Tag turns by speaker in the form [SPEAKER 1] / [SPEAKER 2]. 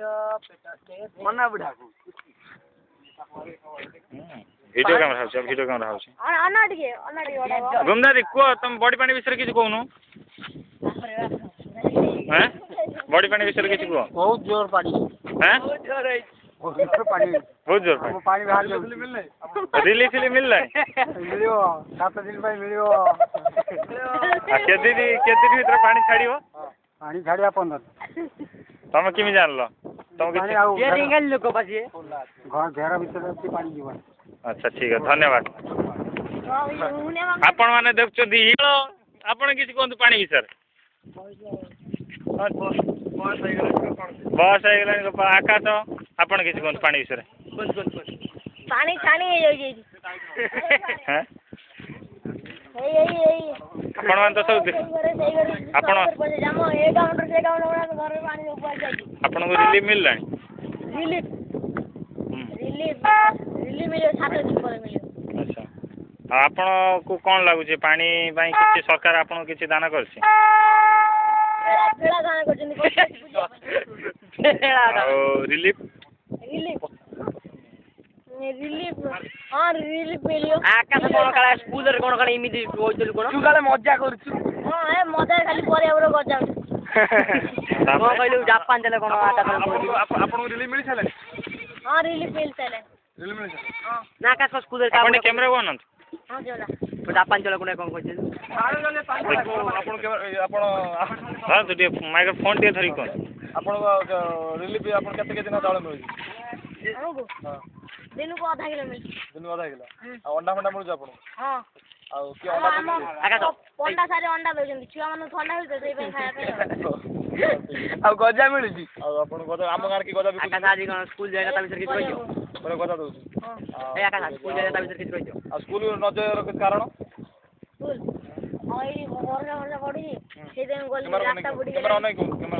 [SPEAKER 1] मना बुढ़ा
[SPEAKER 2] video camera house गुमदादी को तुम बॉडी पानी विषय किसी कहूनु हैं बॉडी पानी विषय किसी को
[SPEAKER 1] बहुत जोर पानी
[SPEAKER 2] हैं
[SPEAKER 1] बहुत जोर पानी पानी बाहर
[SPEAKER 2] रिलीफ मिल रहा है
[SPEAKER 1] मिलियो 7 दिन भाई मिलियो
[SPEAKER 2] केदिन भीतर पानी छाड़ियो
[SPEAKER 1] पानी छाड़िया 15
[SPEAKER 2] तुम किमी जान लो तुम
[SPEAKER 1] पानी आउ ये रिंगल लोक बसिए घर घेरा भीतर अच्छी पानी जीवन
[SPEAKER 2] अच्छा ठीक है धन्यवाद आपण माने देखछो हिलो आपण किसी कोन पानी विषय बस आइगला आकाश आपण किसी कोन पानी विषय
[SPEAKER 3] पानी छानी हे
[SPEAKER 2] हैं आपण मान तो सब आपण आपण को रिलीफ मिल रहा है
[SPEAKER 3] रिलीफ मिले 7 दिन पर मिले
[SPEAKER 2] अच्छा आपण को कोन लागु छे पानी बाई किछि सरकार आपण किछि दान करछि
[SPEAKER 3] पेड़ा दान करछन
[SPEAKER 2] रिलीफ
[SPEAKER 3] हां रिलीफ मिलियो
[SPEAKER 1] आकाश कोन काला स्कूल रे कोन काला इमिति होइतलु कोन तू काला मजा करछु
[SPEAKER 3] हां ए मजा खाली परे एवरो गजा
[SPEAKER 1] मो कहलु जापान चले कोन आकाश
[SPEAKER 2] आपण को रिलीफ मिल छले
[SPEAKER 3] हां रिलीफ मिल छले
[SPEAKER 2] रिलीफ मिल छले
[SPEAKER 3] हां
[SPEAKER 1] ना आकाश स्कूल रे
[SPEAKER 2] आपण कैमरा कोन
[SPEAKER 3] हां जोला
[SPEAKER 1] जापान चले कोन कोन कहछे
[SPEAKER 2] आपण कैमरा आपण हां तो माइक्रोफोन टे धरि कोन आपण रिलीफ आपण केते के दिन दाळ मिल
[SPEAKER 3] हमको दिन को आधा किलो मिल
[SPEAKER 2] दिन आधा किलो अंडा फंडा मिल आपण
[SPEAKER 3] हां
[SPEAKER 2] आ के अंडा
[SPEAKER 3] आकाश पंडा सारे अंडा दउछन छुआ मन ठंडा होई सेई पे खाया पे
[SPEAKER 1] आ गजा मिलुची
[SPEAKER 2] आ आपण गजा हम गार की गजा
[SPEAKER 1] आकाश आज कोन स्कूल जायना ता विषय किछ कहियो
[SPEAKER 2] पर गजा दउछ
[SPEAKER 1] ए आकाश स्कूल जायना ता विषय किछ कहियो
[SPEAKER 2] आ स्कूल न जायर के कारण
[SPEAKER 3] स्कूल ओई घर पड़ी से दिन गोल रास्ता बुड़ी
[SPEAKER 2] कैमरा नहीं कैमरा